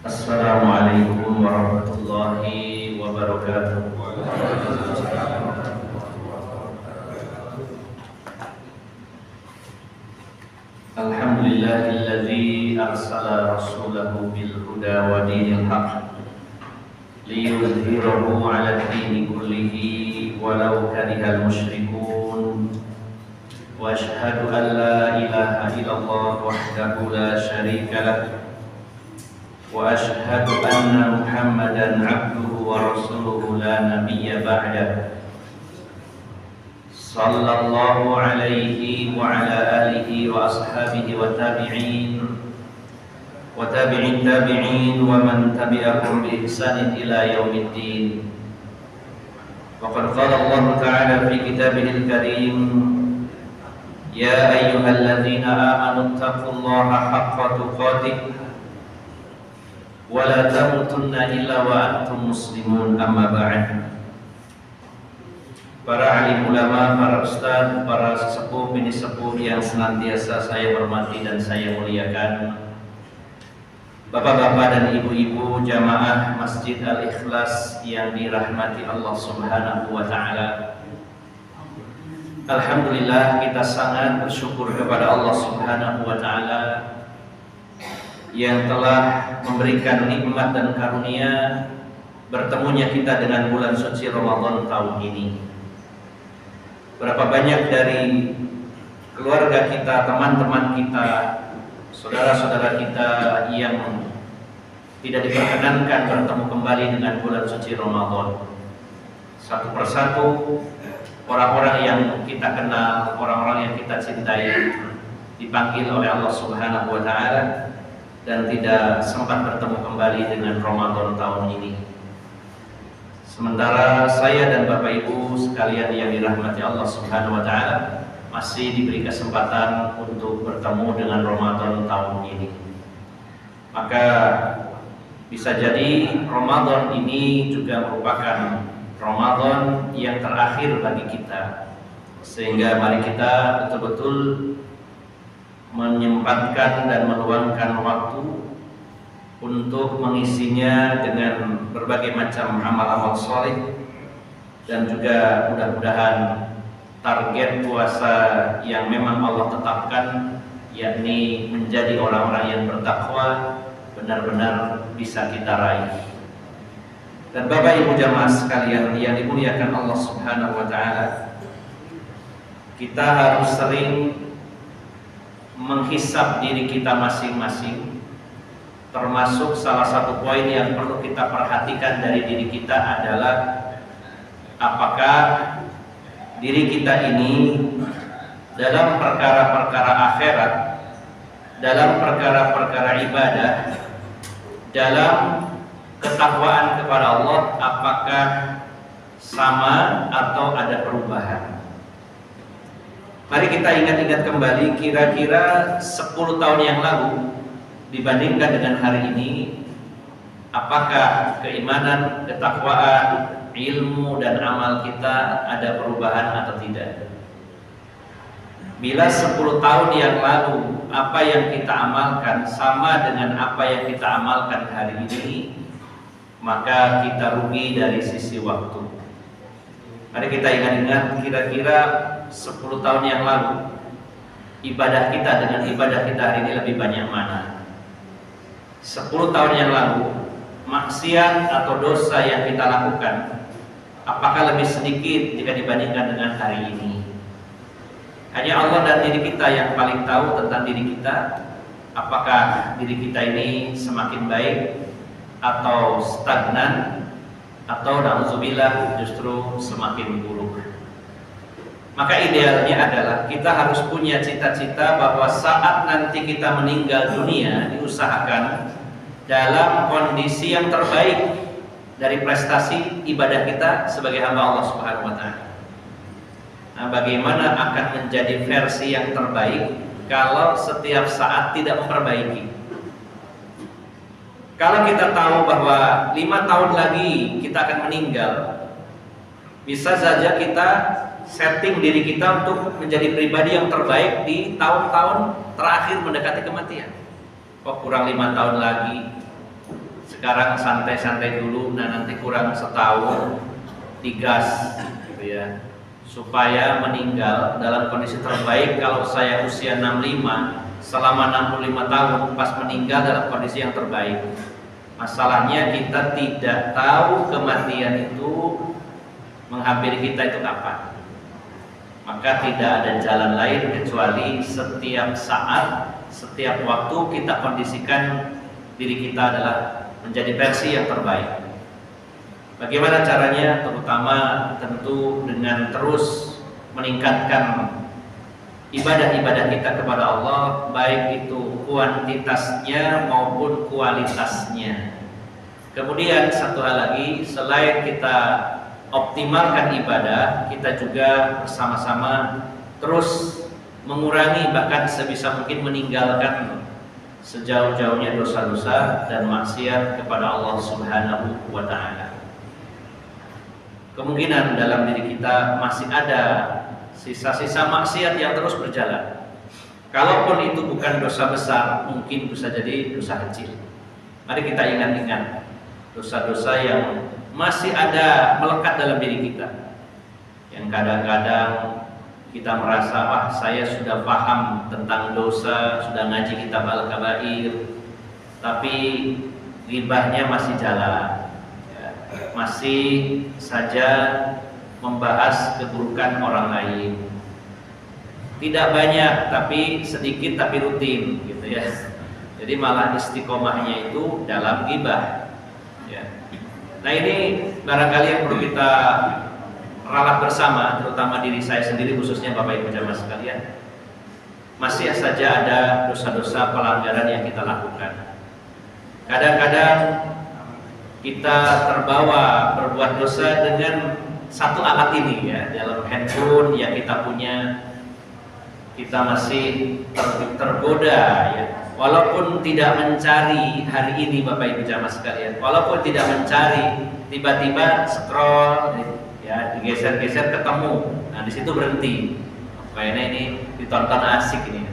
Assalamualaikum warahmatullahi wabarakatuh. Alhamdulillahilladzi arsala rasulahu bil huda wa dinil haqq liyudhhirahu 'ala ad-dini kullihi walau karihal musyrikun. Wa asyhadu an la ilaha illallah wahdahu la syarika lah. Wa asyhadu anna Muhammadan 'abduhu wa rasuluhu la nabiyya ba'dah. Sallallahu alaihi wa ala alihi wa ashabihi wa tabi'in wa tabi'in tabi'in wa man tabi'ahum bi ihsanin ila yaumiddin. Wa qad qala Allah ta'ala fi kitabihil karim, ya ayyuhalladzina amanu taqullaha haqqa tuqatih wa la tamutunna illa wa antum muslimun. Amma ba'd. Para alim ulama, para ustaz, para sesepuh bini sepuh yang senantiasa saya hormati dan saya muliakan, bapak-bapak dan ibu-ibu jamaah Masjid Al-Ikhlas yang dirahmati Allah Subhanahu wa ta'ala. Alhamdulillah, kita sangat bersyukur kepada Allah Subhanahu wa ta'ala yang telah memberikan nikmat dan karunia bertemunya kita dengan bulan suci Ramadan tahun ini. Berapa banyak dari keluarga kita, teman-teman kita, saudara-saudara kita yang tidak diperkenankan bertemu kembali dengan bulan suci Ramadan. Satu persatu orang-orang yang kita kenal, orang-orang yang kita cintai dipanggil oleh Allah Subhanahu wa ta'ala dan tidak sempat bertemu kembali dengan Ramadan tahun ini. Sementara saya dan Bapak Ibu sekalian yang dirahmati Allah Subhanahu wa ta'ala masih diberi kesempatan untuk bertemu dengan Ramadan tahun ini. Maka bisa jadi Ramadan ini juga merupakan Ramadan yang terakhir bagi kita. Sehingga mari kita betul-betul menyempatkan dan meluangkan waktu untuk mengisinya dengan berbagai macam amal-amal soleh, dan juga mudah-mudahan target puasa yang memang Allah tetapkan, yakni menjadi orang-orang yang bertakwa, benar-benar bisa kita raih. Dan Bapak Ibu jamaah sekalian yang dimuliakan Allah Subhanahu wa ta'ala, kita harus sering menghisab diri kita masing-masing. Termasuk salah satu poin yang perlu kita perhatikan dari diri kita adalah apakah diri kita ini dalam perkara-perkara akhirat, dalam perkara-perkara ibadah, dalam ketakwaan kepada Allah, apakah sama atau ada perubahan. Mari kita ingat-ingat kembali, kira-kira 10 tahun yang lalu dibandingkan dengan hari ini, apakah keimanan, ketakwaan, ilmu dan amal kita ada perubahan atau tidak? Bila 10 tahun yang lalu apa yang kita amalkan sama dengan apa yang kita amalkan hari ini, maka kita rugi dari sisi waktu. Mari kita ingat-ingat, kira-kira 10 tahun yang lalu ibadah kita dengan ibadah kita hari ini lebih banyak mana? 10 tahun yang lalu maksiat atau dosa yang kita lakukan apakah lebih sedikit jika dibandingkan dengan hari ini? Hanya Allah dan diri kita yang paling tahu tentang diri kita, apakah diri kita ini semakin baik atau stagnan, atau na'udzubillah justru semakin buruk. Maka idealnya adalah kita harus punya cita-cita bahwa saat nanti kita meninggal dunia, diusahakan dalam kondisi yang terbaik dari prestasi ibadah kita sebagai hamba Allah Subhanahu wa ta'ala. Nah, bagaimana akan menjadi versi yang terbaik kalau setiap saat tidak memperbaiki? Kalau kita tahu bahwa 5 tahun lagi kita akan meninggal, bisa saja kita setting diri kita untuk menjadi pribadi yang terbaik di tahun-tahun terakhir mendekati kematian. Kok kurang 5 tahun lagi, sekarang santai-santai dulu, nah nanti kurang setahun digas gitu ya, supaya meninggal dalam kondisi terbaik. Kalau saya usia 65, selama 65 tahun pas meninggal dalam kondisi yang terbaik. Masalahnya kita tidak tahu kematian itu menghampiri kita itu kapan. Maka tidak ada jalan lain kecuali setiap saat, setiap waktu kita kondisikan diri kita adalah menjadi versi yang terbaik. Bagaimana caranya? Terutama tentu dengan terus meningkatkan ibadah-ibadah kita kepada Allah, baik itu kuantitasnya maupun kualitasnya. Kemudian satu hal lagi, selain kita optimalkan ibadah, kita juga bersama-sama terus mengurangi, bahkan sebisa mungkin meninggalkan sejauh-jauhnya dosa-dosa dan maksiat kepada Allah Subhanahu wa Ta'ala. Kemungkinan dalam diri kita masih ada sisa-sisa maksiat yang terus berjalan. Kalaupun itu bukan dosa besar, mungkin bisa jadi dosa kecil. Mari kita ingat-ingat dosa-dosa yang masih ada melekat dalam diri kita, yang kadang-kadang kita merasa, wah saya sudah paham tentang dosa, sudah ngaji kitab Al-Kabair, tapi ghibahnya masih jalan, masih saja membahas keburukan orang lain. Tidak banyak tapi sedikit tapi rutin gitu ya. Jadi malah istiqomahnya itu dalam ghibah ya. Nah ini barangkali yang perlu kita ralat bersama, terutama diri saya sendiri khususnya Bapak Ibu jamaah sekalian. Masih saja ada dosa-dosa pelanggaran yang kita lakukan. Kadang-kadang kita terbawa berbuat dosa dengan satu alat ini ya, dalam handphone yang kita punya, kita masih tergoda ya. Walaupun tidak mencari hari ini Bapak Ibu jamaah sekalian, walaupun tidak mencari, tiba-tiba scroll ya, digeser-geser ketemu. Nah, di situ berhenti. Kayaknya ini ditonton asik ini.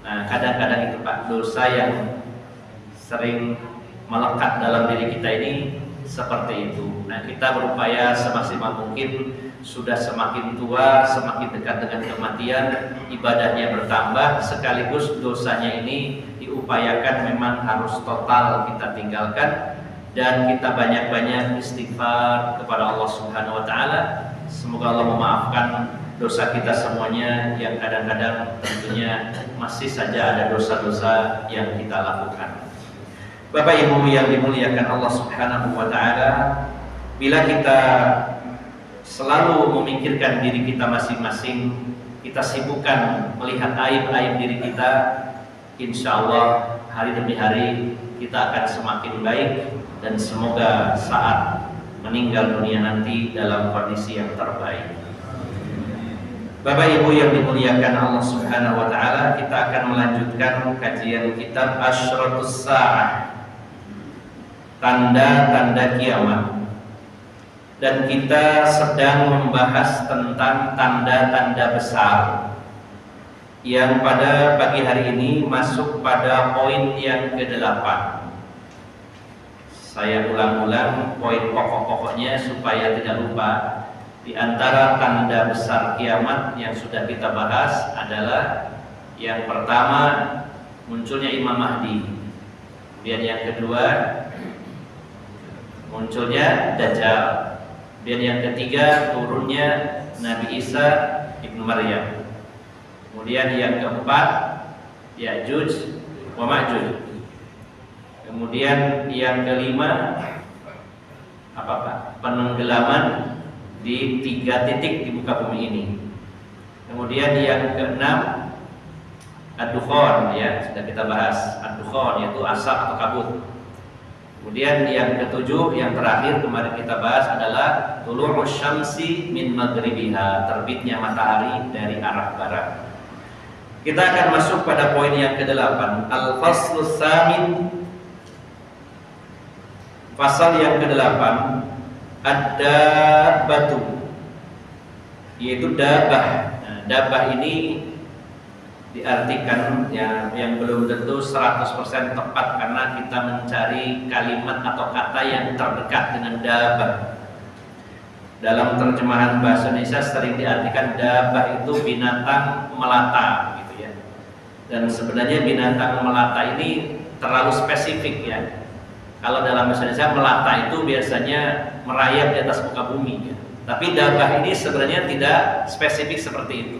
Nah, kadang-kadang itu Pak, dosa yang sering melekat dalam diri kita ini seperti itu. Nah, kita berupaya semaksimal mungkin, sudah semakin tua, semakin dekat dengan kematian, ibadahnya bertambah, sekaligus dosanya ini diupayakan memang harus total kita tinggalkan, dan kita banyak-banyak istighfar kepada Allah Subhanahu wa Ta'ala. Semoga Allah memaafkan dosa kita semuanya yang kadang-kadang tentunya masih saja ada dosa-dosa yang kita lakukan. Bapak Ibu yang dimuliakan Allah Subhanahu wa Ta'ala, bila kita selalu memikirkan diri kita masing-masing, kita sibukkan melihat aib-aib diri kita, insya Allah hari demi hari kita akan semakin baik, dan semoga saat meninggal dunia nanti dalam kondisi yang terbaik. Bapak Ibu yang dimuliakan Allah Subhanahu wa Ta'ala, kita akan melanjutkan kajian kitab Asyratus Sa'ah, tanda-tanda kiamat. Dan kita sedang membahas tentang tanda-tanda besar yang pada pagi hari ini masuk pada poin yang ke-8. Saya ulang-ulang poin pokok-pokoknya supaya tidak lupa. Di antara tanda besar kiamat yang sudah kita bahas adalah yang pertama, munculnya Imam Mahdi. Kemudian yang kedua, munculnya Dajjal. Dan yang ketiga, turunnya Nabi Isa ibnu Maryam. Kemudian yang keempat, Ya'juj wa Ma'juj. Kemudian yang kelima, apa Pak? Penenggelaman di 3 titik di muka bumi ini. Kemudian yang keenam, Ad-Dukhan, ya sudah kita bahas. Ad-Dukhan yaitu asap atau kabut. Kemudian yang ketujuh, yang terakhir kemarin kita bahas adalah tulu'us syamsi min maghribiha, terbitnya matahari dari arah barat. Kita akan masuk pada poin yang ke-8, al-faslus samin. Pasal yang ke-8, ad-dabbatu, yaitu dabah. Nah, dabah ini diartikan ya, yang belum tentu 100% tepat karena kita mencari kalimat atau kata yang terdekat dengan dabah. Dalam terjemahan bahasa Indonesia sering diartikan dabah itu binatang melata gitu ya. Dan sebenarnya binatang melata ini terlalu spesifik ya. Kalau dalam bahasa Indonesia melata itu biasanya merayap di atas muka bumi ya. Tapi dabah ini sebenarnya tidak spesifik seperti itu.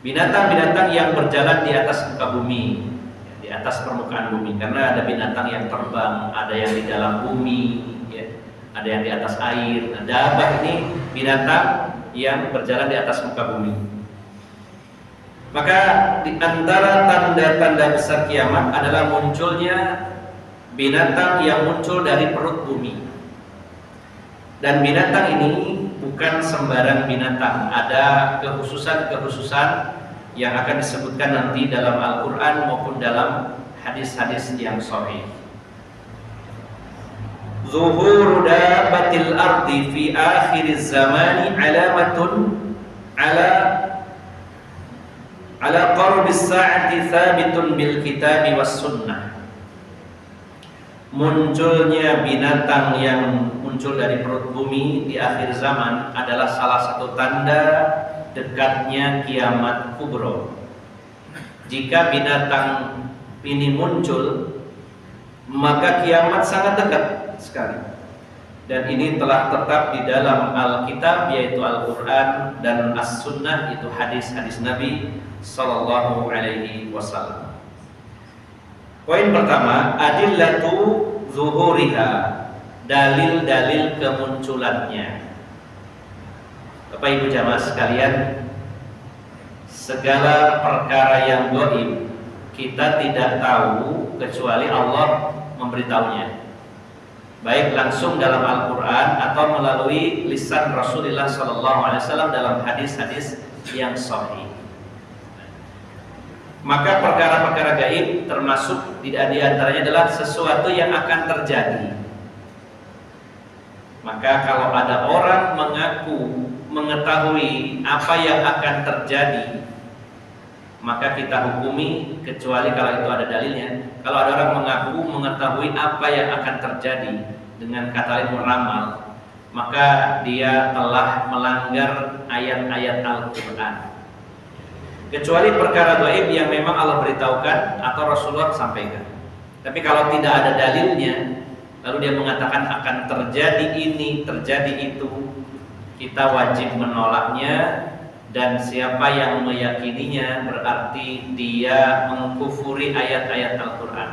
Binatang-binatang yang berjalan di atas muka bumi, di atas permukaan bumi, karena ada binatang yang terbang, ada yang di dalam bumi, ya, ada yang di atas air. Nah, dabah ini binatang yang berjalan di atas muka bumi. Maka di antara tanda-tanda besar kiamat adalah munculnya binatang yang muncul dari perut bumi. Dan binatang ini bukan sembarang binatang, ada kekhususan-kekhususan yang akan disebutkan nanti dalam Al-Quran maupun dalam hadis-hadis yang sahih. Zuhur dabatil ardi fi akhiriz zamani alamatun ala qarbis sa'ati thabitun bil kitabi was sunnah. Munculnya binatang yang muncul dari perut bumi di akhir zaman adalah salah satu tanda dekatnya kiamat kubro. Jika binatang ini muncul, maka kiamat sangat dekat sekali. Dan ini telah tetap di dalam Alkitab, yaitu Al-Quran, dan As-Sunnah, itu hadis-hadis Nabi Sallallahu Alaihi Wasallam. Poin pertama, adillatu zuhuriha, dalil-dalil kemunculannya. Bapak Ibu jamaah sekalian, segala perkara yang gaib kita tidak tahu kecuali Allah memberitahunya, baik langsung dalam Al-Quran atau melalui lisan Rasulullah SAW dalam hadis-hadis yang sahih. Maka perkara-perkara gaib termasuk di antaranya adalah sesuatu yang akan terjadi. Maka kalau ada orang mengaku mengetahui apa yang akan terjadi, maka kita hukumi, kecuali kalau itu ada dalilnya. Kalau ada orang mengaku mengetahui apa yang akan terjadi dengan kata lain meramal, maka dia telah melanggar ayat-ayat Al-Quran. Kecuali perkara gaib yang memang Allah beritahukan atau Rasulullah sampaikan. Tapi kalau tidak ada dalilnya, lalu dia mengatakan akan terjadi ini, terjadi itu, kita wajib menolaknya. Dan siapa yang meyakininya berarti dia mengkufuri ayat-ayat Al-Quran.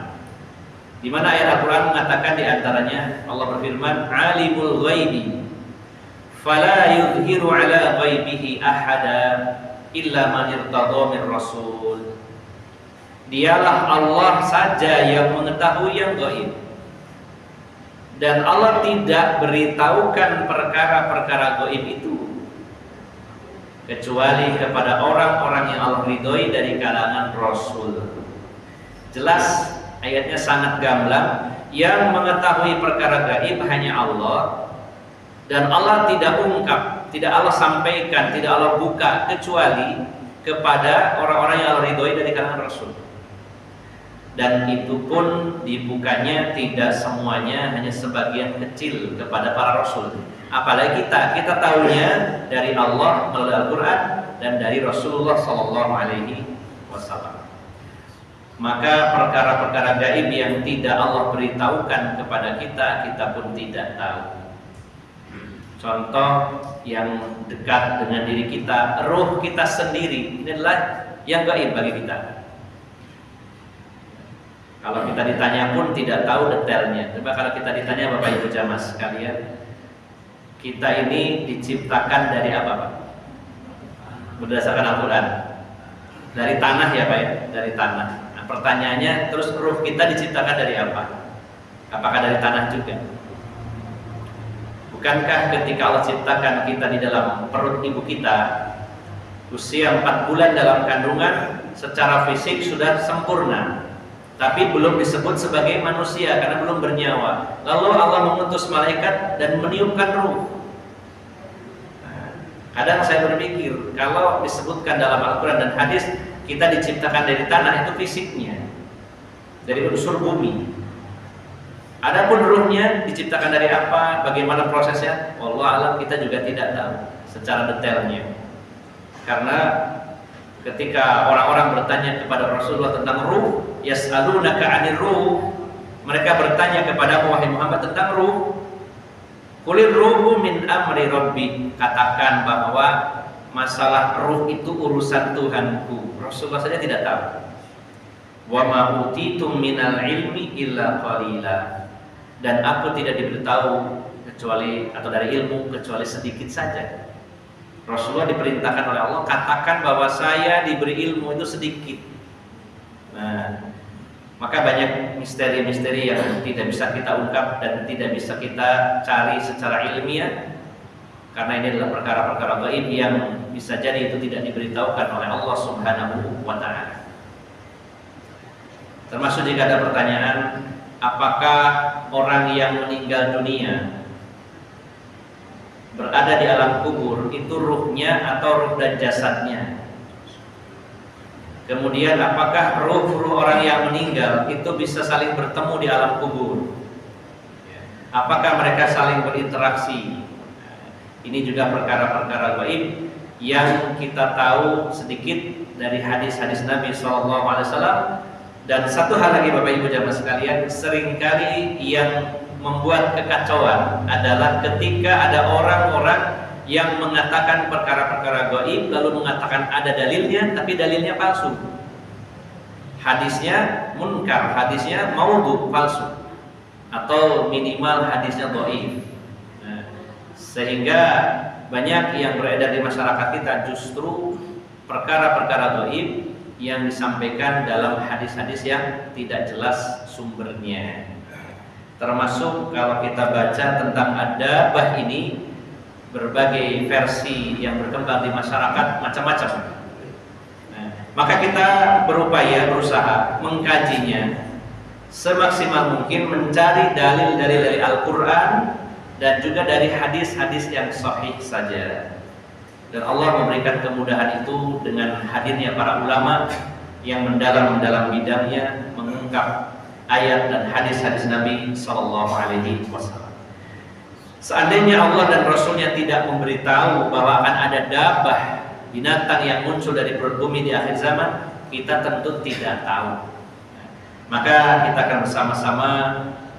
Di mana ayat Al-Quran mengatakan di antaranya Allah berfirman, "Alimul ghaibi fala yuzhiru ala ghaibihi ahada illa man irtadha min rasul." Dialah Allah saja yang mengetahui yang gaib, dan Allah tidak beritahukan perkara-perkara gaib itu kecuali kepada orang-orang yang Allah ridhoi dari kalangan Rasul. Jelas ayatnya sangat gamblang. Yang mengetahui perkara gaib hanya Allah, dan Allah tidak ungkap, tidak Allah sampaikan, tidak Allah buka kecuali kepada orang-orang yang Allah ridhoi dari kalangan Rasul. Dan itu pun dibukanya tidak semuanya, hanya sebagian kecil kepada para Rasul. Apalagi kita tahunya dari Allah melalui Al-Quran dan dari Rasulullah SAW. Maka perkara-perkara gaib yang tidak Allah beritahukan kepada kita pun tidak tahu. Contoh yang dekat dengan diri kita, ruh kita sendiri, ini adalah yang gaib bagi kita. Kalau kita ditanya pun tidak tahu detailnya. Coba kalau kita ditanya Bapak Ibu jamaah sekalian, kita ini diciptakan dari apa Pak? Berdasarkan Al-Quran, dari tanah ya Pak ya? Dari tanah. Nah, pertanyaannya, terus ruh kita diciptakan dari apa? Apakah dari tanah juga? Bukankah ketika Allah ciptakan kita di dalam perut ibu kita, usia 4 bulan dalam kandungan, secara fisik sudah sempurna, tapi belum disebut sebagai manusia karena belum bernyawa. Lalu Allah mengutus malaikat dan meniupkan ruh. Kadang saya berpikir, kalau disebutkan dalam Al-Quran dan hadis kita diciptakan dari tanah, itu fisiknya, dari unsur bumi. Adapun ruhnya diciptakan dari apa, bagaimana prosesnya, wallahu alam, kita juga tidak tahu secara detailnya. Karena ketika orang-orang bertanya kepada Rasulullah tentang ruh, yas'alunaka 'anir ruh, mereka bertanya kepada wahai Muhammad tentang ruh. Qulir ruhu min amri rabbi, katakan bahwa masalah ruh itu urusan Tuhanku. Rasulullah saja tidak tahu. Wa ma utitum minal ilmi illa qalila, dan aku tidak diberitahu kecuali, atau dari ilmu kecuali sedikit saja. Rasulullah diperintahkan oleh Allah, katakan bahwa saya diberi ilmu itu sedikit. Nah, maka banyak misteri-misteri yang tidak bisa kita ungkap dan tidak bisa kita cari secara ilmiah, karena ini adalah perkara-perkara gaib yang bisa jadi itu tidak diberitahukan oleh Allah Subhanahu wa ta'ala. Termasuk jika ada pertanyaan, apakah orang yang meninggal dunia berada di alam kubur itu ruhnya atau ruh dan jasadnya? Kemudian apakah ruh-ruh orang yang meninggal itu bisa saling bertemu di alam kubur? Apakah mereka saling berinteraksi? Ini juga perkara-perkara gaib yang kita tahu sedikit dari hadis-hadis Nabi SAW. Dan satu hal lagi Bapak Ibu jamaah sekalian, seringkali yang membuat kekacauan adalah ketika ada orang-orang yang mengatakan perkara-perkara gaib lalu mengatakan ada dalilnya, tapi dalilnya palsu. Hadisnya munkar, hadisnya maudhu, palsu, atau minimal hadisnya dhaif. Nah, sehingga banyak yang beredar di masyarakat kita justru perkara-perkara gaib yang disampaikan dalam hadis-hadis yang tidak jelas sumbernya. Termasuk kalau kita baca tentang adabah ini, berbagai versi yang berkembang di masyarakat macam-macam. Nah, maka kita berusaha mengkajinya semaksimal mungkin, mencari dalil-dalil dari Al-Quran dan juga dari hadis-hadis yang sahih saja. Dan Allah memberikan kemudahan itu dengan hadirnya para ulama yang mendalam bidangnya, mengungkap ayat dan hadis-hadis Nabi SAW. Seandainya Allah dan Rasulnya tidak memberitahu bahwa akan ada dabah, binatang yang muncul dari perut bumi di akhir zaman, kita tentu tidak tahu. Maka kita akan bersama-sama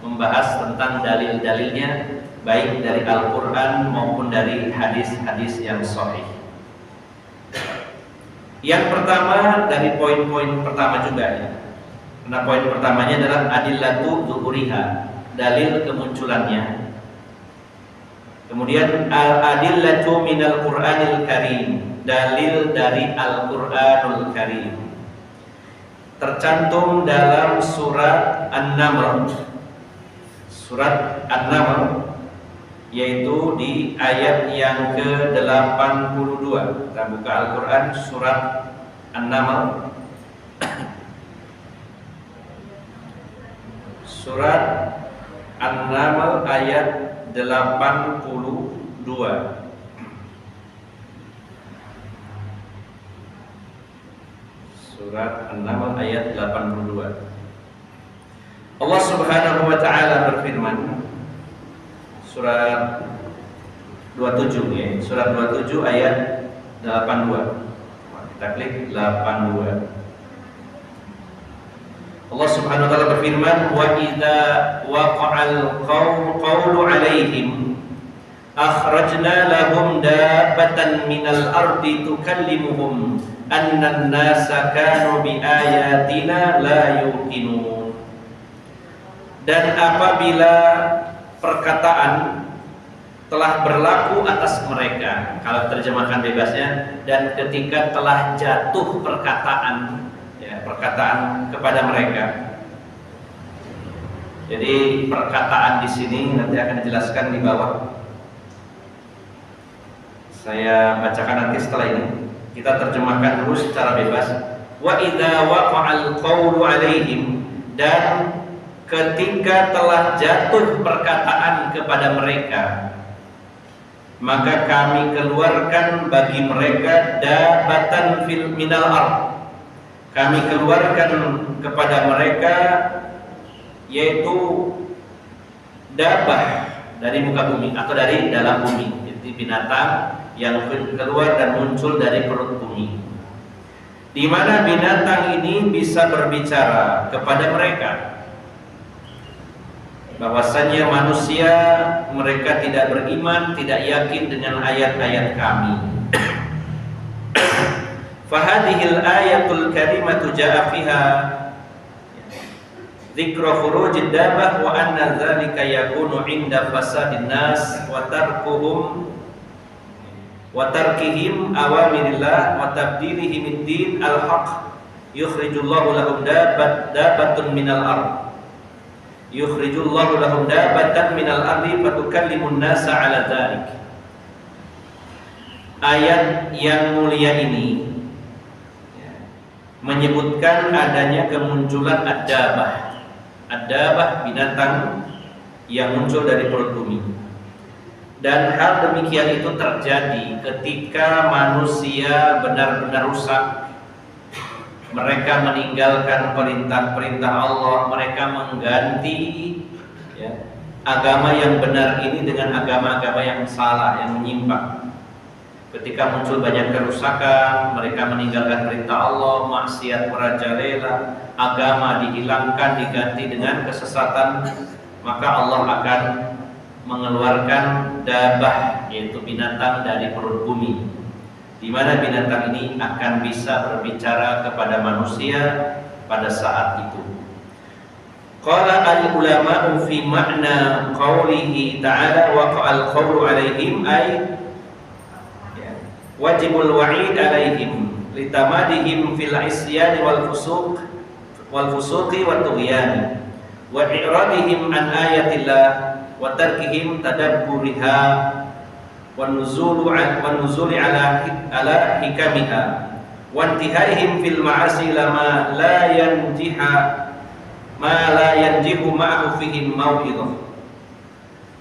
membahas tentang dalil-dalilnya, baik dari Al-Quran maupun dari hadis-hadis yang sahih. Yang pertama, dari poin-poin pertama juga ya. Nah, poin pertamanya adalah adillatu zuhuriha, dalil kemunculannya. Kemudian al-adillatu minal Qur'anil Karim, dalil dari Al-Qur'anul Karim. Tercantum dalam surat An-Naml. Surat An-Naml, yaitu di ayat yang ke-82. Kita buka Al-Qur'an surat An-Naml. Surat An-Naml ayat 82. Surat An-Naml ayat 82. Allah Subhanahu wa ta'ala berfirman, surat 27 ya, surat 27 ayat 82. Kita klik 82. Allah Subhanahu wa ta'ala berfirman, wa idza waqa'al qawlu 'alaihim akhrajna lahum dabbatan minal ardi tukallimuhum anna an-nasa kanu bi ayatina la yuqinun. Dan apabila perkataan telah berlaku atas mereka, kalau terjemahkan bebasnya, dan ketika telah jatuh perkataan, ya, perkataan kepada mereka. Jadi perkataan di sini nanti akan dijelaskan di bawah. Saya bacakan nanti setelah ini. Kita terjemahkan dulu secara bebas. Wa idza waqa'al qawlu 'alaihim, dan ketika telah jatuh perkataan kepada mereka, maka kami keluarkan bagi mereka dabatan fil minal ard. Kami keluarkan kepada mereka yaitu dabah dari muka bumi atau dari dalam bumi. Jadi binatang yang keluar dan muncul dari perut bumi, di mana binatang ini bisa berbicara kepada mereka bahwasanya manusia mereka tidak beriman, tidak yakin dengan ayat-ayat kami. Fahadihil ayatul karimatu ja'a fiha dzikru khurujid dabah wa anna dzalika yakunu 'inda fasadin nas wa tarkihim awamirillah wa tabdilihim ad-din al-haq yukhrijullahu lahum dabatun minal ard. Yukhrijullahu lahum dabatan minal ardi fatukallimun nasa 'ala dzalik. Ayat yang mulia ini menyebutkan adanya kemunculan ad-dabah. Ad-dabah binatang yang muncul dari perut bumi. Dan hal demikian itu terjadi ketika manusia benar-benar rusak. Mereka meninggalkan perintah-perintah Allah, mereka mengganti agama yang benar ini dengan agama-agama yang salah, yang menyimpang. Ketika muncul banyak kerusakan, mereka meninggalkan perintah Allah, maksiat merajalela, agama dihilangkan, diganti dengan kesesatan, maka Allah akan mengeluarkan dabah, yaitu binatang dari perut bumi, di mana binatang ini akan bisa berbicara kepada manusia pada saat itu. Qala al-ulama'u fi ma'na qawlihi ta'ala waqa'al qawlu 'alaihim ay wajibul wa'id 'alaihim litamadihim fil isyan wal fusuqi wat tughyan wa i'radihim an ayatillah wa tarkihim tadabburiha wan nuzuli ala hikamiha wa intihaihim fil ma'asi lama la yanjihu ma'ahu fihim maw'idhah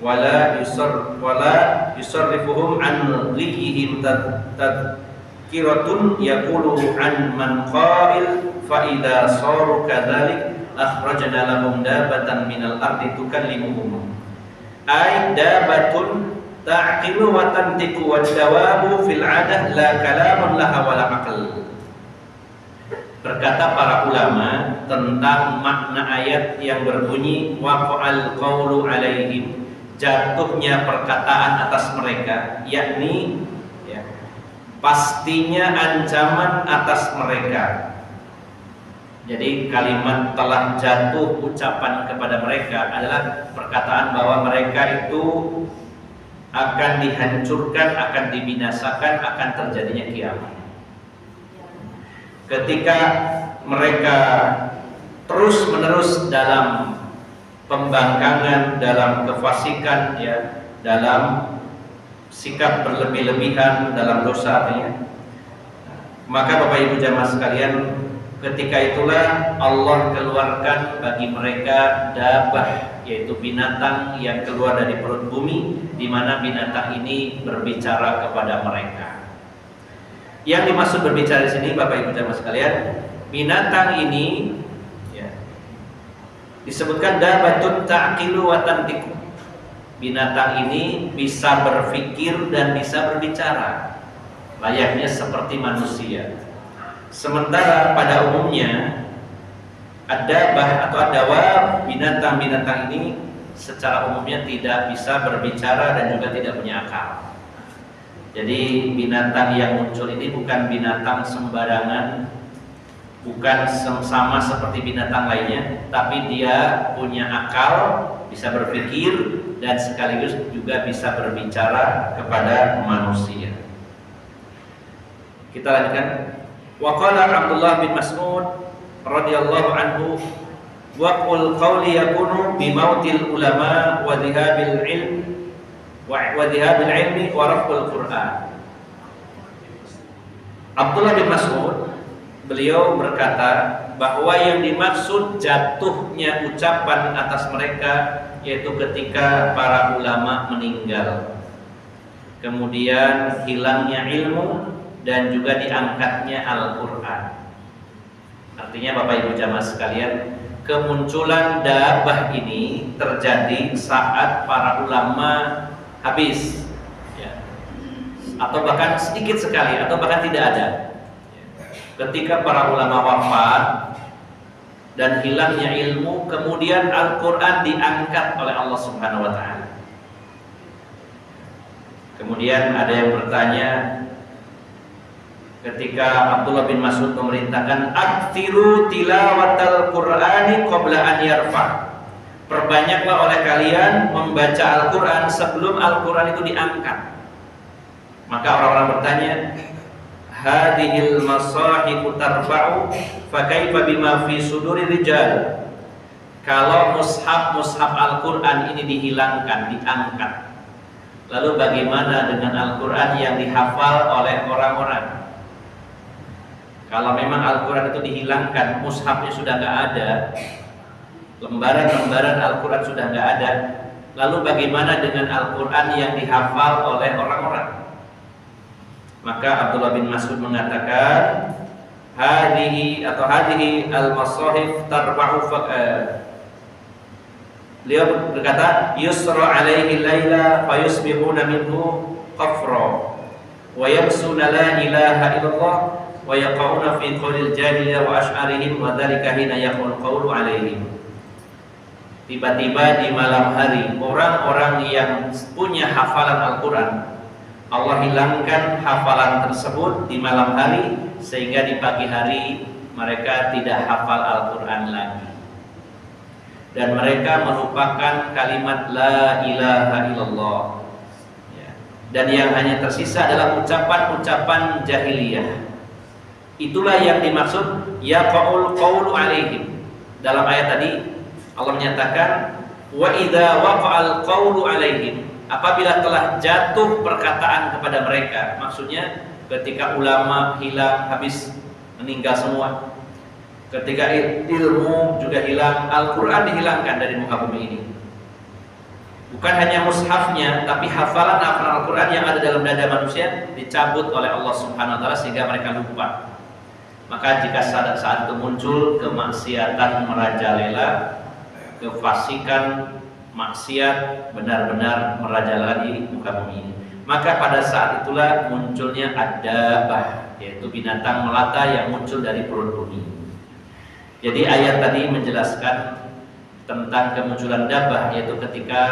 wala yusarrifuhum an ghiyihim tadhkiratun yaqulu an man qail fa idza saru kadzalik akhrajna lahum dabatan minal ardi tukallimuhum ay dabatun ta'qilu wa tantiqu wa dawabu fil 'adah la kalamun laha wa la aql. Berkata para ulama tentang makna ayat yang berbunyi waqa'al qawlu 'alaihim, jatuhnya perkataan atas mereka, yakni pastinya ancaman atas mereka. Jadi kalimat telah jatuh ucapan kepada mereka adalah perkataan bahwa mereka itu akan dihancurkan, akan dibinasakan, akan terjadinya kiamat. Ketika mereka terus-menerus dalam pembangkangan, dalam kefasikan, dalam sikap berlebih-lebihan, dalam dosa artinya, maka Bapak Ibu jamaah sekalian, ketika itulah Allah keluarkan bagi mereka dabah, yaitu binatang yang keluar dari perut bumi, di mana binatang ini berbicara kepada mereka. Yang dimaksud berbicara di sini, Bapak Ibu jamaah sekalian, binatang ini disebutkan dabatun ta'qilu wa tantiqu. Binatang ini bisa berpikir dan bisa berbicara, layaknya seperti manusia. Sementara pada umumnya ad-dabah atau ad-dawab, binatang-binatang ini secara umumnya tidak bisa berbicara dan juga tidak punya akal. Jadi binatang yang muncul ini bukan binatang sembarangan, bukan sama seperti binatang lainnya, tapi dia punya akal, bisa berpikir dan sekaligus juga bisa berbicara kepada manusia. Kita lanjutkan. Wa qala Abdullah bin Mas'ud radhiyallahu anhu waqul qawli yakunu bi mautil ulama wa dhihabil ilm wa dhihabil ilmi wa raf'ul Qur'an. Abdullah bin Mas'ud beliau berkata bahwa yang dimaksud jatuhnya ucapan atas mereka yaitu ketika para ulama meninggal. kemudian hilangnya ilmu, dan juga diangkatnya Al-Quran. Artinya Bapak Ibu jamaah sekalian, kemunculan dabah ini terjadi saat para ulama habis, ya, atau bahkan sedikit sekali, atau bahkan tidak ada. Ketika para ulama wafat dan hilangnya ilmu, kemudian Al-Quran diangkat oleh Allah Subhanahu wa Ta'ala. Kemudian ada yang bertanya, ketika Abdullah bin Mas'ud memerintahkan aktsiru tilawatal Qur'ani qabla an yarfa, perbanyaklah oleh kalian membaca Al-Quran sebelum Al-Quran itu diangkat. Maka orang-orang bertanya, hadhil masahifu tarfa'u fa kaifa bima fi suduri rijal. Kalau mushaf Al-Quran ini dihilangkan, diangkat, lalu bagaimana dengan Al-Quran yang dihafal oleh orang-orang? Kalau memang Al-Quran itu dihilangkan, mushafnya sudah nggak ada, lembaran-lembaran Al-Quran sudah nggak ada, lalu bagaimana dengan Al-Quran yang dihafal oleh orang-orang? Maka Abdullah bin Mas'ud mengatakan, hadhihi al-masahif tarfa'u. Beliau berkata, yusra alaihi laila fayusbihuna minhu qafra wa yamsuna la ilaha illallah wa yaqauna fi qawlil jahiliyah wa ash'arihim wa dhalika hina yaqul qawlu alaihim. Tiba-tiba di malam hari, orang-orang yang punya hafalan Al-Quran, Allah hilangkan hafalan tersebut di malam hari, sehingga di pagi hari mereka tidak hafal Al-Quran lagi, dan mereka melupakan kalimat la ilaha illallah, ya. Dan yang hanya tersisa adalah ucapan-ucapan jahiliyah. Itulah yang dimaksud yaqaul qawlu alaihim. Dalam ayat tadi Allah menyatakan wa idza waqa'al qawlu alaihim, apabila telah jatuh perkataan kepada mereka. Maksudnya ketika ulama hilang, habis, meninggal semua, ketika ilmu juga hilang, Al-Quran dihilangkan dari muka bumi ini. Bukan hanya mushafnya, tapi hafalan Al-Quran yang ada dalam dada manusia dicabut oleh Allah Subhanahu wa Ta'ala sehingga mereka lupa. Maka jika saat itu muncul kemaksiatan merajalela, kefasikan, maksiat benar-benar merajalela di muka bumi ini, maka pada saat itulah munculnya ad-dabah, yaitu binatang melata yang muncul dari perut bumi. Jadi ayat tadi menjelaskan tentang kemunculan dabah, yaitu ketika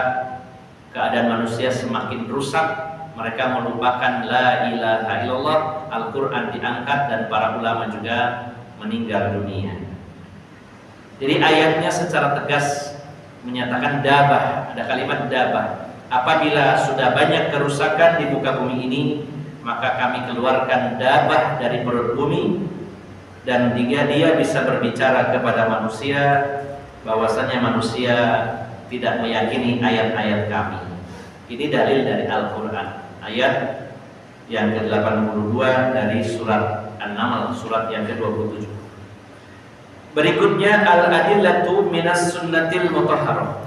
keadaan manusia semakin rusak, mereka melupakan la ilaha illallah, Al-Quran diangkat, dan para ulama juga meninggal dunia. Jadi ayatnya secara tegas menyatakan dabah, ada kalimat dabah. Apabila sudah banyak kerusakan di muka bumi ini, maka kami keluarkan dabah dari perut bumi, dan dia bisa berbicara kepada manusia bahwasanya manusia tidak meyakini ayat-ayat kami. Ini dalil dari Al-Quran, ayat yang ke-82 dari surat An-Naml, surat yang ke-27. Berikutnya al-adillatu minas sunnatil mutahharah.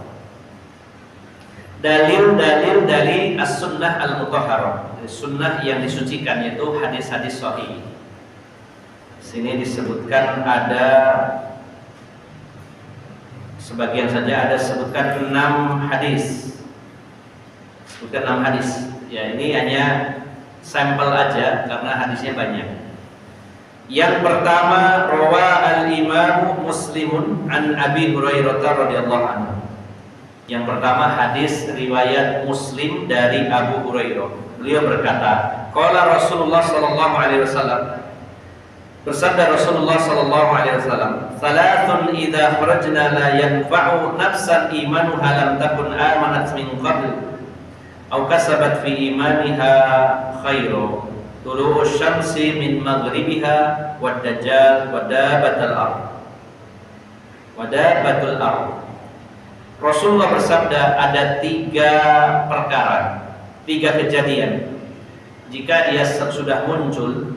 Dalil-dalil dari as-sunnah al-mutahharah, sunnah yang disucikan, yaitu hadis-hadis sahih. Sini disebutkan ada sebagian saja, ada sebutkan 6 hadis. Sebutkan 6 hadis. Ya, ini hanya sampel aja karena hadisnya banyak. Yang pertama, rawa al-Imam Muslimun an Abi Hurairah radhiyallahu anhu. Yang pertama hadis riwayat Muslim dari Abu Hurairah. Beliau berkata, qala Rasulullah sallallahu alaihi wasallam, bersabda Rasulullah sallallahu alaihi wasallam, "Salatun idza kharajna la yanfa'u nafsan imanuha lam takun amanat min qabl aw kasabat fi imaniha khairan. Tulu'u syamsi min maghribiha wad dajjal wa dabatul ard." Wadabatul ard. Rasulullah bersabda, ada 3 perkara, 3 kejadian. Jika dia sudah muncul,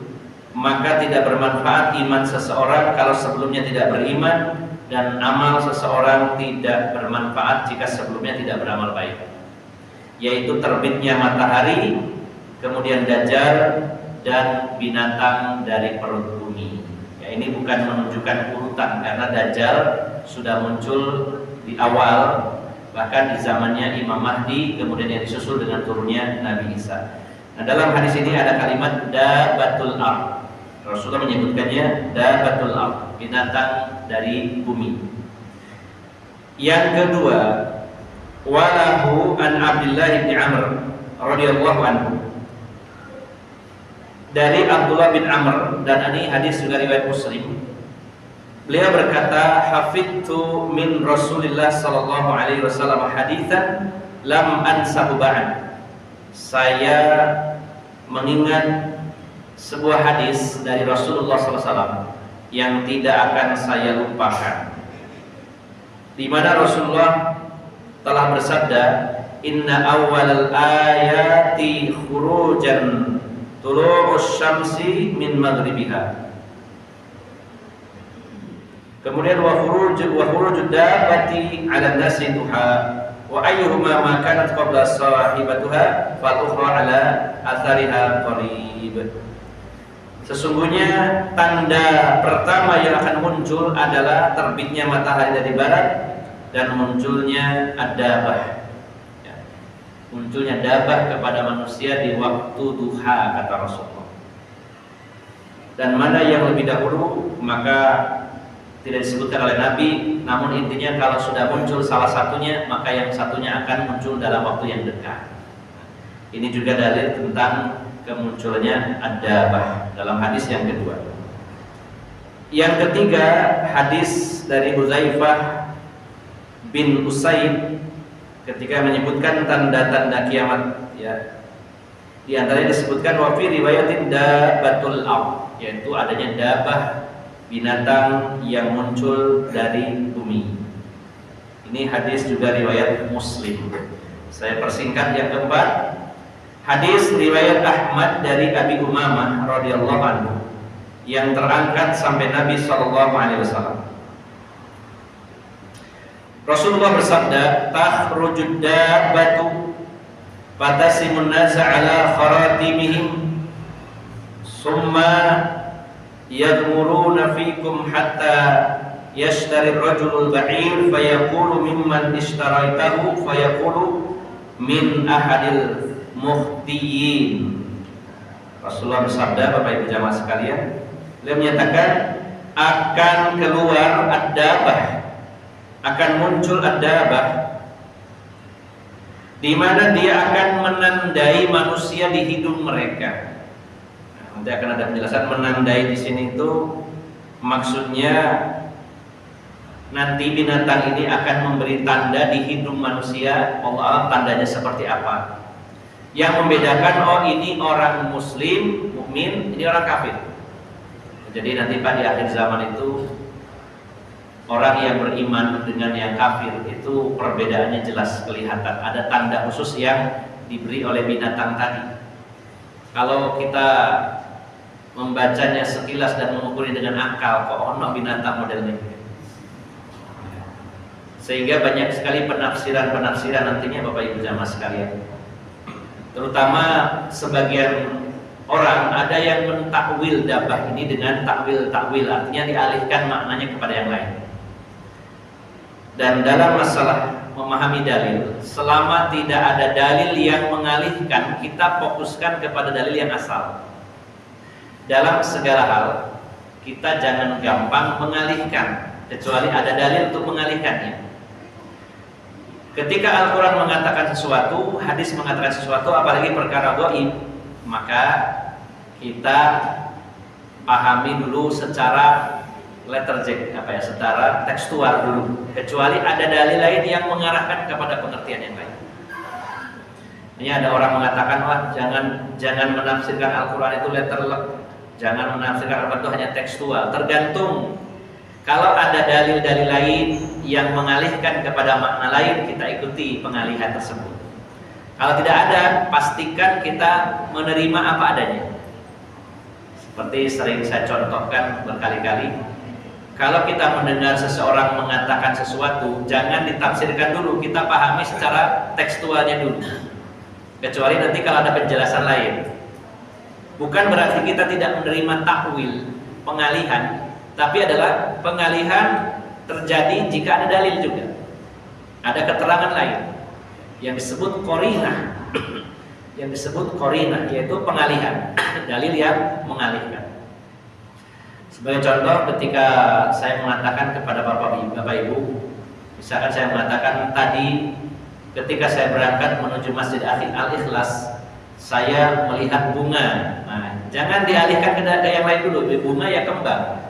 maka tidak bermanfaat iman seseorang kalau sebelumnya tidak beriman, dan amal seseorang tidak bermanfaat jika sebelumnya tidak beramal baik. Yaitu terbitnya matahari kemudian Dajjal, dan binatang dari perut bumi. Ya, ini bukan menunjukkan urutan karena Dajjal sudah muncul di awal, bahkan di zamannya Imam Mahdi, kemudian yang disusul dengan turunnya Nabi Isa. Nah, dalam hadis ini ada kalimat dabatul ard. Rasulullah menyebutkannya dabatul ard, binatang dari bumi. Yang kedua, walahu an Abdullah bin Amr radhiyallahu anhu. Dari Abdullah bin Amr, dan ini hadis juga riwayat Muslim. Beliau berkata, hafidtu min Rasulillah sallallahu alaihi wasallam haditsan lam ansahu ba'd. Saya mengingat sebuah hadis dari Rasulullah sallallahu alaihi wasallam yang tidak akan saya lupakan. Di mana Rasulullah telah bersabda, inna awwalal ayati khurujan tulu'us syamsi min maghribiha. Kemudian wa khuruj dabbati 'ala nasi duha wa ayyuhuma ma kanat qabla sahibatuha fal ukhra 'ala athariha qarib. Sesungguhnya tanda pertama yang akan muncul adalah terbitnya matahari dari barat dan munculnya ad-dabbah. Ya. Munculnya dabbah kepada manusia di waktu duha, kata Rasulullah. Dan mana yang lebih dahulu maka tidak disebutkan oleh Nabi, namun intinya kalau sudah muncul salah satunya, maka yang satunya akan muncul dalam waktu yang dekat. Ini juga dalil tentang kemunculannya ad-dabbah dalam hadis yang kedua. Yang ketiga, hadis dari Huzaifah bin Usaid ketika menyebutkan tanda-tanda kiamat, ya. Di antaranya disebutkan wa fi riwayatin dabbatul ard, yaitu adanya dabbah, binatang yang muncul dari bumi. Ini hadis juga riwayat Muslim. Saya persingkat yang keempat, hadis riwayat Ahmad dari Abi Umamah radhiyallahu anhu yang terangkat sampai Nabi sallallahu alaihi wasallam. Rasulullah bersabda, takhrujud dabbatu fatasimun nasa ala kharatimihim summa yadmuruna fikum hatta yashtari ar-rajulul ba'ir fayaqulu mimman ishtaraitahu fayaqulu min ahadil muhtiyin. Rasulullah bersabda, Bapak Ibu jamaah sekalian, beliau menyatakan akan keluar ad-dabbah, akan muncul ad-dabbah di mana dia akan menandai manusia di hidung mereka. Nanti akan ada penjelasan menandai di sini itu maksudnya nanti binatang ini akan memberi tanda di hidung manusia. Allah tandanya seperti apa? Yang membedakan, oh ini orang muslim, mukmin, ini orang kafir. Jadi nanti pada akhir zaman itu orang yang beriman dengan yang kafir itu perbedaannya jelas kelihatan. Ada tanda khusus yang diberi oleh binatang tadi. Kalau kita membacanya sekilas dan mengukurnya dengan akal, kok ono binatang modelnya. Sehingga banyak sekali penafsiran-penafsiran nantinya Bapak Ibu jamaah sekalian. Terutama sebagian orang ada yang mentakwil dabbah ini dengan takwil, artinya dialihkan maknanya kepada yang lain. Dan dalam masalah memahami dalil, selama tidak ada dalil yang mengalihkan, kita fokuskan kepada dalil yang asal. Dalam segala hal, kita jangan gampang mengalihkan, kecuali ada dalil untuk mengalihkannya. Ketika Al-Quran mengatakan sesuatu, hadis mengatakan sesuatu, apalagi perkara dhaif, maka kita pahami dulu secara letterjek, secara tekstual dulu. Kecuali ada dalil lain yang mengarahkan kepada pengertian yang lain. Ini ada orang mengatakan, wah jangan menafsirkan Al-Quran itu letterlek, jangan menafsirkan Al-Quran itu hanya tekstual. Tergantung. Kalau ada dalil-dalil lain yang mengalihkan kepada makna lain, kita ikuti pengalihan tersebut. Kalau tidak ada, pastikan kita menerima apa adanya. Seperti sering saya contohkan berkali-kali, kalau kita mendengar seseorang mengatakan sesuatu, jangan ditafsirkan dulu, kita pahami secara tekstualnya dulu. Kecuali nanti kalau ada penjelasan lain. Bukan berarti kita tidak menerima takwil, pengalihan, tapi adalah pengalihan terjadi jika ada dalil juga. Ada keterangan lain yang disebut qarinah. Yang disebut qarinah yaitu pengalihan, dalil yang mengalihkan. Sebagai contoh, ketika saya mengatakan kepada Bapak Ibu, misalkan saya mengatakan tadi ketika saya berangkat menuju Masjid Al-Ikhlas, saya melihat bunga. Nah, jangan dialihkan ke yang lain dulu. Bunga ya kembang.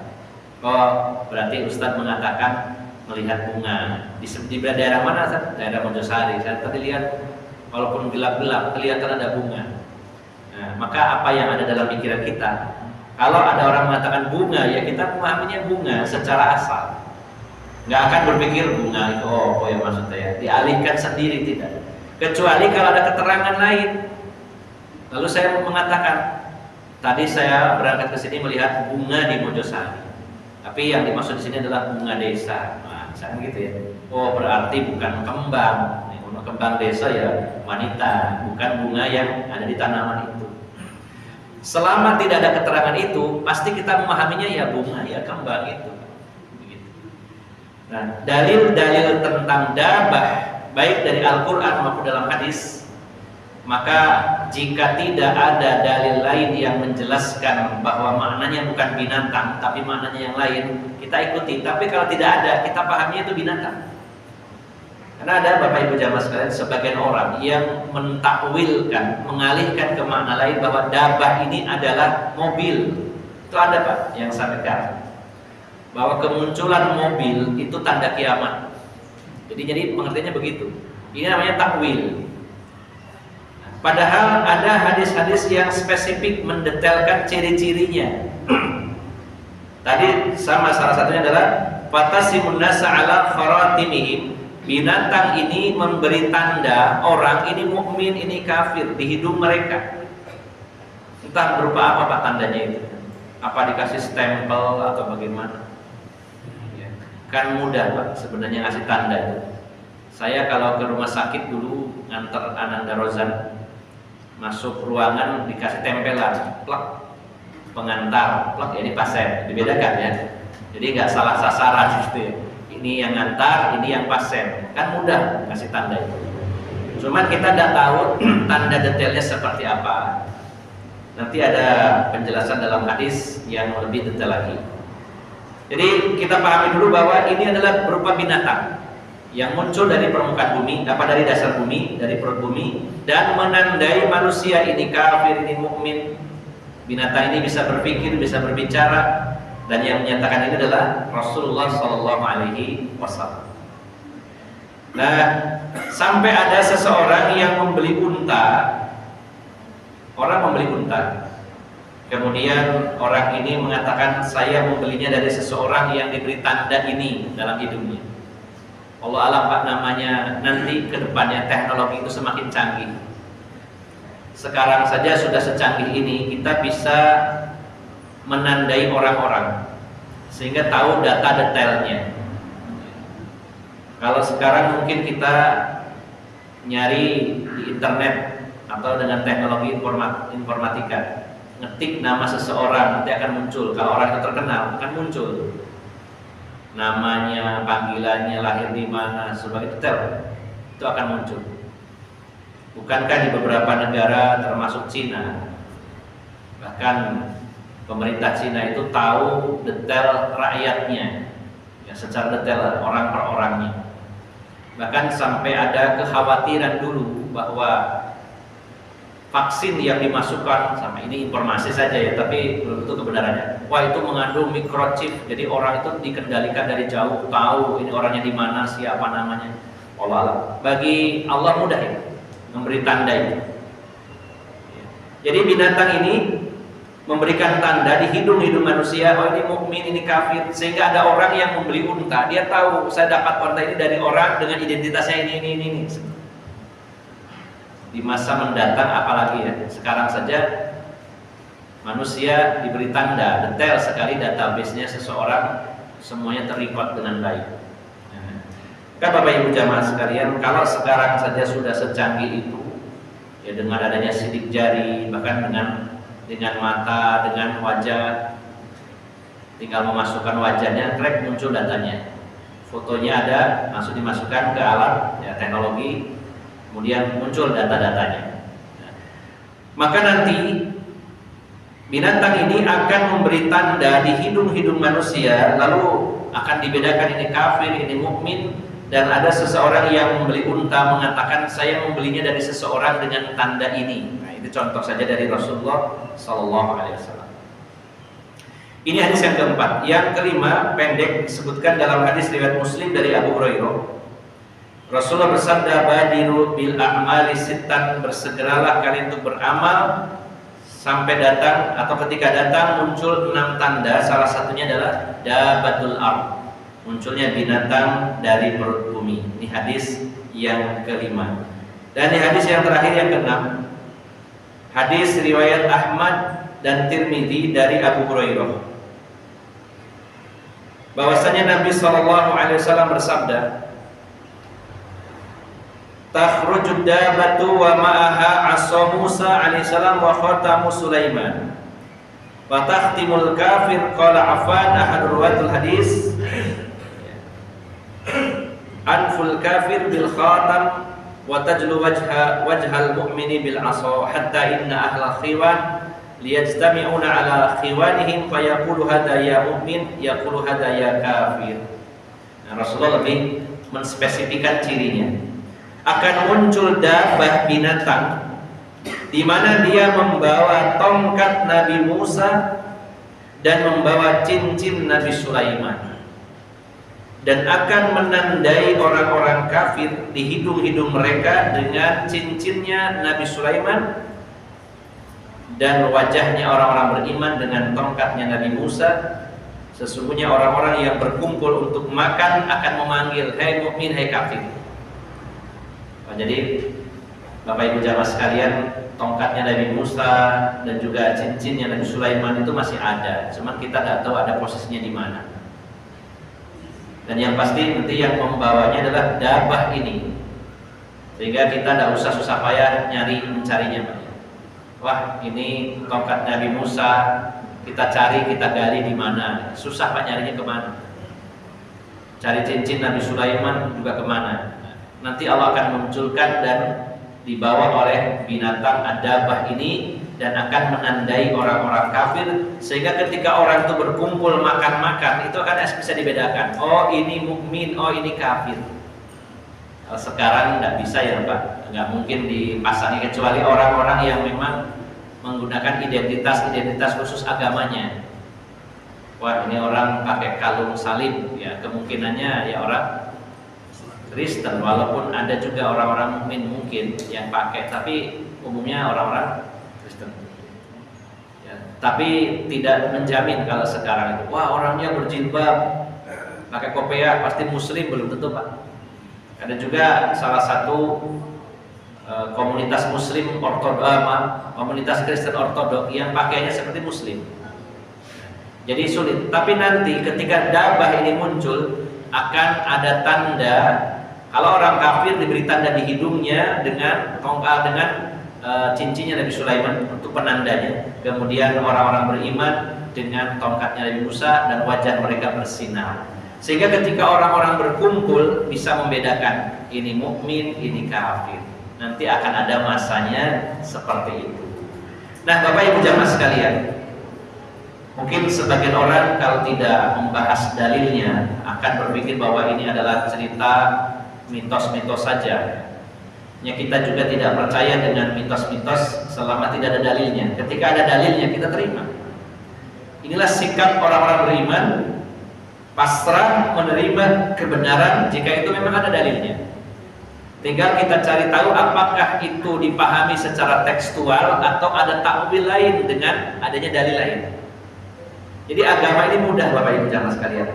Oh, berarti Ustadz mengatakan melihat bunga. Di daerah mana? Daerah Mojosari. Saya tadi lihat, walaupun gelap-gelap, kelihatan ada bunga. Nah, maka apa yang ada dalam pikiran kita? Kalau ada orang mengatakan bunga, ya kita memahaminya bunga secara asal. Nggak akan berpikir bunga itu, oh ya maksudnya ya. Dialihkan sendiri, tidak. Kecuali kalau ada keterangan lain. Lalu saya mengatakan, tadi saya berangkat ke sini melihat bunga di Mojosari. Tapi yang dimaksud di sini adalah bunga desa. Nah, misalkan gitu ya. Oh, berarti bukan kembang. Kembang desa ya wanita, bukan bunga yang ada di tanaman itu. Selama tidak ada keterangan itu, pasti kita memahaminya ya bunga ya kembang itu. Begitu. Nah, dalil-dalil tentang dabah baik dari Al-Quran maupun dalam hadis, maka jika tidak ada dalil lain yang menjelaskan bahwa maknanya bukan binatang tapi maknanya yang lain, kita ikuti. Tapi kalau tidak ada, kita pahaminya itu binatang. Karena ada Bapak Ibu jamaah sekalian, sebagian orang yang mentakwilkan, mengalihkan ke makna lain bahwa dabah ini adalah mobil. Itu ada Pak yang sampaikan bahwa kemunculan mobil itu tanda kiamat. Jadi pengertiannya begitu. Ini namanya takwil. Padahal ada hadis-hadis yang spesifik mendetailkan ciri-cirinya. Tadi sama salah satunya adalah fatasimun nasa ala kharatimihim. Binatang ini memberi tanda orang ini mukmin, ini kafir di hidung mereka. Entah berupa apa Pak tandanya itu. Apa dikasih stempel atau bagaimana? Kan mudah Pak sebenarnya ngasih tanda itu. Saya kalau ke rumah sakit dulu nganter Ananda Rozan, masuk ruangan dikasih tempelan, plak pengantar, plak ini pasien, dibedakan ya. Jadi nggak salah sasaran gitu ya. Ini yang ngantar, ini yang pasien. Kan mudah kasih tanda itu. Cuman kita tidak tahu tanda detailnya seperti apa. Nanti ada penjelasan dalam hadis yang lebih detail lagi. Jadi kita pahami dulu bahwa ini adalah berupa binatang yang muncul dari permukaan bumi, dari dasar bumi, dari perut bumi, dan menandai manusia ini kafir, ini mukmin. Binatang ini bisa berpikir, bisa berbicara. Dan yang menyatakan ini adalah Rasulullah SAW. Nah, sampai ada seseorang yang membeli unta. Orang membeli unta. Kemudian orang ini mengatakan saya membelinya dari seseorang yang diberi tanda ini dalam hidungnya. Allah alam Pak namanya, nanti ke depannya teknologi itu semakin canggih. Sekarang saja sudah secanggih ini, kita bisa menandai orang-orang sehingga tahu data detailnya. Kalau sekarang mungkin kita nyari di internet atau dengan teknologi informatika, ngetik nama seseorang nanti akan muncul. Kalau orang itu terkenal akan muncul namanya, panggilannya, lahir di mana, sebagai detail itu akan muncul. Bukankah di beberapa negara termasuk Cina, bahkan pemerintah Cina itu tahu detail rakyatnya, ya secara detail orang per orangnya. Bahkan sampai ada kekhawatiran dulu bahwa vaksin yang dimasukkan, sama ini informasi saja ya, tapi belum tentu kebenarannya. Wah itu mengandung microchip, jadi orang itu dikendalikan dari jauh, tahu ini orangnya di mana, siapa namanya. Allah, bagi Allah mudah ya memberi tanda itu. Jadi binatang ini memberikan tanda di hidung manusia, oh ini mukmin, ini kafir, sehingga ada orang yang membeli unta, dia tahu saya dapat unta ini dari orang dengan identitasnya ini. Di masa mendatang apalagi ya, sekarang saja manusia diberi tanda detail sekali, database-nya seseorang semuanya terrecord dengan baik. Kan Bapak Ibu jamaah sekalian, kalau sekarang saja sudah secanggih itu, ya dengan adanya sidik jari, bahkan dengan dengan mata, dengan wajah, tinggal memasukkan wajahnya, trek muncul datanya. Fotonya ada, langsung dimasukkan ke alat ya, teknologi, kemudian muncul data-datanya. Maka nanti binatang ini akan memberi tanda di hidung-hidung manusia, lalu akan dibedakan ini kafir, ini mukmin. Dan ada seseorang yang membeli unta mengatakan saya membelinya dari seseorang dengan tanda ini. Nah, itu contoh saja dari Rasulullah SAW. Ini hadis yang keempat. Yang kelima, pendek, disebutkan dalam hadis riwayat Muslim dari Abu Hurairah. Rasulullah bersabda, "Badiru bil a'mali sittan," bersegeralah kalian untuk beramal sampai datang atau ketika datang muncul 6 tanda. Salah satunya adalah dabatul ardh, munculnya binatang dari perut bumi. Ini hadis yang kelima. Dan ini hadis yang terakhir yang keenam. Hadis riwayat Ahmad dan Tirmidzi dari Abu Hurairah. Bahwasanya Nabi SAW bersabda, "Takhrujud dabatu wa ma'aha 'asa Musa alaihissalam wa khatamu Sulaiman. Wa takhtimul kafir qala Affan ahadur ruwatul hadis." Anful kafir bil khatam wa tajlu wajhal mu'mini bil asa hatta inna ahla khiwan liyajtami'una ala khiwanihim fayaqulu hadha ya mu'min yaqulu hadha ya kafir. Nah, Rasulullah lebih menspesifikan cirinya. Akan muncul dabah binatang di mana dia membawa tongkat Nabi Musa dan membawa cincin Nabi Sulaiman, dan akan menandai orang-orang kafir di hidung-hidung mereka dengan cincinnya Nabi Sulaiman, dan wajahnya orang-orang beriman dengan tongkatnya Nabi Musa. Sesungguhnya orang-orang yang berkumpul untuk makan akan memanggil, "Hai mukmin, hai kafir." Jadi Bapak Ibu jamaah sekalian, tongkatnya Nabi Musa dan juga cincinnya Nabi Sulaiman itu masih ada, cuman kita tidak tahu ada posisinya di mana. Dan yang pasti nanti yang membawanya adalah dabah ini, sehingga kita tidak usah susah payah mencarinya. Wah, ini tongkat Nabi Musa, kita cari, kita gali di mana? Susah Pak nyarinya kemana? Cari cincin Nabi Sulaiman juga kemana? Nanti Allah akan munculkan dan dibawa oleh binatang ad-dabah ini dan akan menandai orang-orang kafir, sehingga ketika orang itu berkumpul makan-makan itu akan bisa dibedakan. Oh ini mukmin, oh ini kafir. Kalau sekarang nggak bisa ya Pak, nggak mungkin dipasangi kecuali orang-orang yang memang menggunakan identitas khusus agamanya. Wah ini orang pakai kalung salib, ya kemungkinannya ya orang Kristen, walaupun ada juga orang-orang mukmin mungkin yang pakai, tapi umumnya orang-orang Kristen. Ya, tapi tidak menjamin kalau sekarang itu, wah orangnya berjilbab, pakai kopiah, pasti muslim, belum tentu Pak. Ada juga salah satu komunitas muslim komunitas Kristen ortodok yang pakainya seperti muslim. Jadi sulit. Tapi nanti ketika dabah ini muncul akan ada tanda. Kalau orang kafir diberi tanda di hidungnya dengan tongkat, dengan cincinnya Nabi Sulaiman untuk penandanya. Kemudian orang-orang beriman dengan tongkatnya Nabi Musa dan wajah mereka bersinar. Sehingga ketika orang-orang berkumpul bisa membedakan ini mukmin, ini kafir. Nanti akan ada masanya seperti itu. Nah, Bapak Ibu jamaah sekalian, mungkin sebagian orang kalau tidak membahas dalilnya akan berpikir bahwa ini adalah cerita mitos-mitos saja. Ya, kita juga tidak percaya dengan mitos-mitos selama tidak ada dalilnya. Ketika ada dalilnya kita terima. Inilah sikap orang-orang beriman, pasrah menerima kebenaran jika itu memang ada dalilnya. Tinggal kita cari tahu apakah itu dipahami secara tekstual atau ada takwil lain dengan adanya dalil lain. Jadi agama ini mudah Bapak Ibu jamaah sekalian.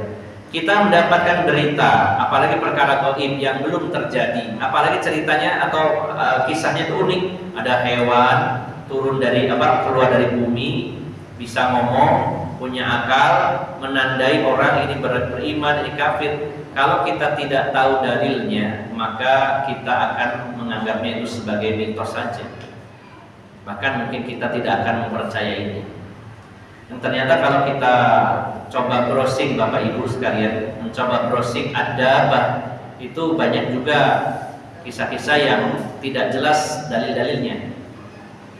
Kita mendapatkan berita, apalagi perkara gaib yang belum terjadi, apalagi ceritanya atau kisahnya itu unik. Ada hewan turun dari keluar dari bumi, bisa ngomong, punya akal, menandai orang ini beriman, ini kafir. Kalau kita tidak tahu dalilnya, maka kita akan menganggapnya itu sebagai mitos saja. bahkan mungkin kita tidak akan mempercayainya. Dan ternyata kalau kita coba browsing Bapak Ibu sekalian, mencoba browsing adabah, itu banyak juga kisah-kisah yang tidak jelas dalil-dalilnya.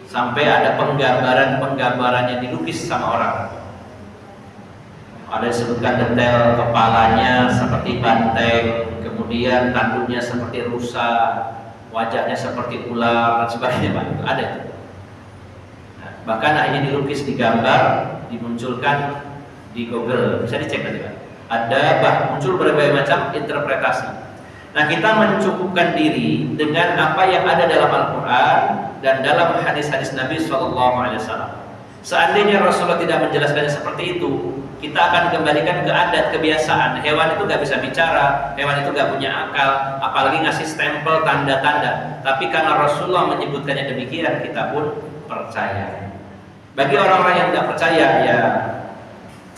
Sampai ada penggambarannya dilukis sama orang. Ada disebutkan detail kepalanya seperti banteng, kemudian tanduknya seperti rusa, wajahnya seperti ular dan sebagainya, Pak. Itu ada. Nah, bahkan akhirnya dilukis, digambar, dimunculkan di Google, bisa dicek nanti, Pak. Ada muncul berbagai macam interpretasi. Nah, kita mencukupkan diri dengan apa yang ada dalam Al-Quran dan dalam hadis-hadis Nabi SAW. Seandainya Rasulullah tidak menjelaskannya seperti itu, kita akan kembalikan ke adat kebiasaan. Hewan itu gak bisa bicara, hewan itu gak punya akal, apalagi ngasih stempel tanda-tanda. Tapi karena Rasulullah menyebutkannya demikian, kita pun percaya. Bagi orang-orang yang tidak percaya, ya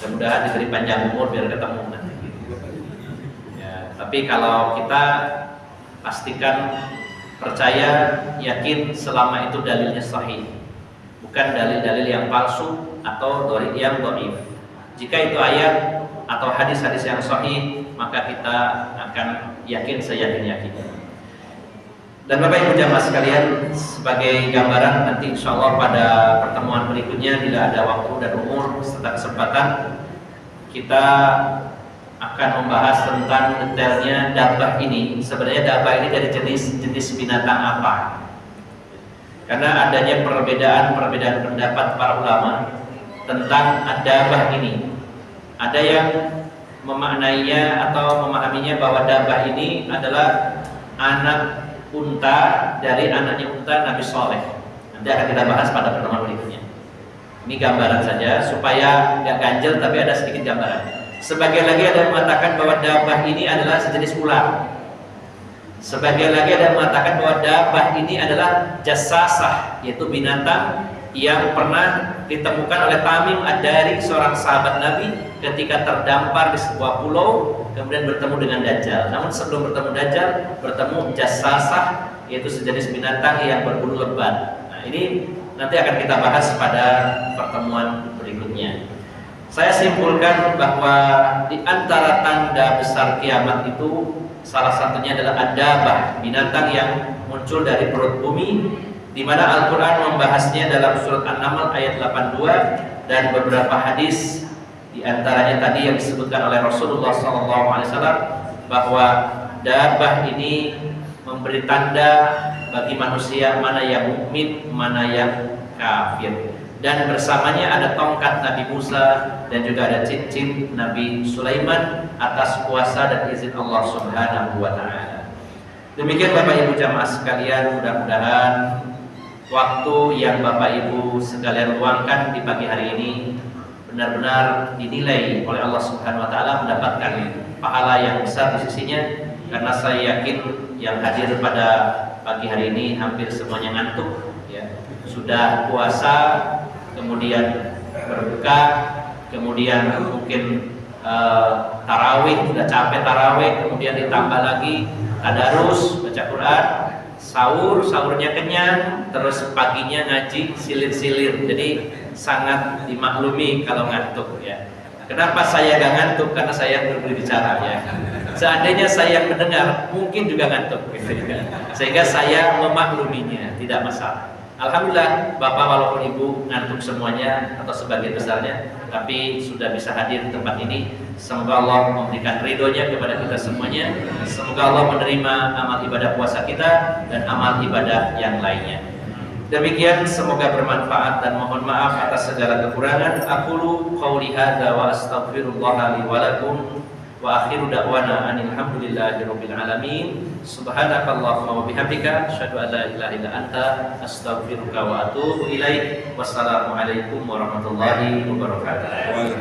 mudah-mudahan diberi panjang umur biar ketemu nanti. Ya, tapi kalau kita pastikan percaya, yakin selama itu dalilnya sahih, bukan dalil-dalil yang palsu atau yang dhaif. Jika itu ayat atau hadis-hadis yang sahih, maka kita akan yakin seyakin-yakinnya. Dan Bapak Ibu jamaah sekalian, sebagai gambaran nanti insya Allah pada pertemuan berikutnya bila ada waktu dan umur serta kesempatan, kita akan membahas tentang detailnya dabah ini. Sebenarnya dabah ini dari jenis binatang apa? Karena adanya perbedaan pendapat para ulama tentang dabah ini. Ada yang memaknainya atau memahaminya bahwa dabah ini adalah anak unta dari anaknya unta Nabi Saleh. Nanti akan kita bahas pada pertemuan berikutnya. Ini gambaran saja supaya nggak ganjel, tapi ada sedikit gambaran. Sebagian lagi ada yang mengatakan bahwa dabah ini adalah sejenis ular. Sebagian lagi ada yang mengatakan bahwa dabah ini adalah jassasah, yaitu binatang yang pernah ditemukan oleh Tamim Ad-Dari, seorang sahabat Nabi, ketika terdampar di sebuah pulau, kemudian bertemu dengan Dajjal. Namun sebelum bertemu Dajjal, bertemu jassasah, yaitu sejenis binatang yang berbulu lebat. Nah, ini nanti akan kita bahas pada pertemuan berikutnya. Saya simpulkan bahwa di antara tanda besar kiamat itu salah satunya adalah adabah, binatang yang muncul dari perut bumi, di mana Al-Quran membahasnya dalam surat An-Naml ayat 82 dan beberapa hadis, di antaranya tadi yang disebutkan oleh Rasulullah SAW bahwa dabah ini memberi tanda bagi manusia mana yang mukmin, mana yang kafir. Dan bersamanya ada tongkat Nabi Musa dan juga ada cincin Nabi Sulaiman atas kuasa dan izin Allah Subhanahu wa Ta'ala. Demikian Bapak Ibu jamaah sekalian, mudah-mudahan waktu yang Bapak Ibu sekalian luangkan di pagi hari ini benar-benar dinilai oleh Allah Subhanahu wa Ta'ala, mendapatkan pahala yang besar di sisinya. Karena saya yakin yang hadir pada pagi hari ini hampir semuanya ngantuk, ya. Sudah puasa, kemudian berbuka, kemudian mungkin tarawih, sudah capek tarawih, kemudian ditambah lagi tadarus, baca Quran, sahurnya kenyang, terus paginya ngaji silir-silir. Jadi sangat dimaklumi kalau ngantuk, ya. Kenapa saya gak ngantuk? Karena saya berbicara, ya. Seandainya saya mendengar, mungkin juga ngantuk, gitu, ya. Sehingga saya memakluminya, tidak masalah. Alhamdulillah, Bapak walaupun Ibu ngantuk semuanya atau sebagian besarnya, tapi sudah bisa hadir di tempat ini. Semoga Allah memberikan ridhonya kepada kita semuanya. Semoga Allah menerima amal ibadah puasa kita dan amal ibadah yang lainnya. Demikian, semoga bermanfaat dan mohon maaf atas segala kekurangan. Aqulu qouli hadza wa astaghfirullah li wa lakum wa akhiru da'wana alhamdulillahirabbil alamin. Subhanakallahumma wa bihamdika asyhadu an la ilaha illa anta astaghfiruka wa atubu ilaik. Wassalamualaikum warahmatullahi wabarakatuh.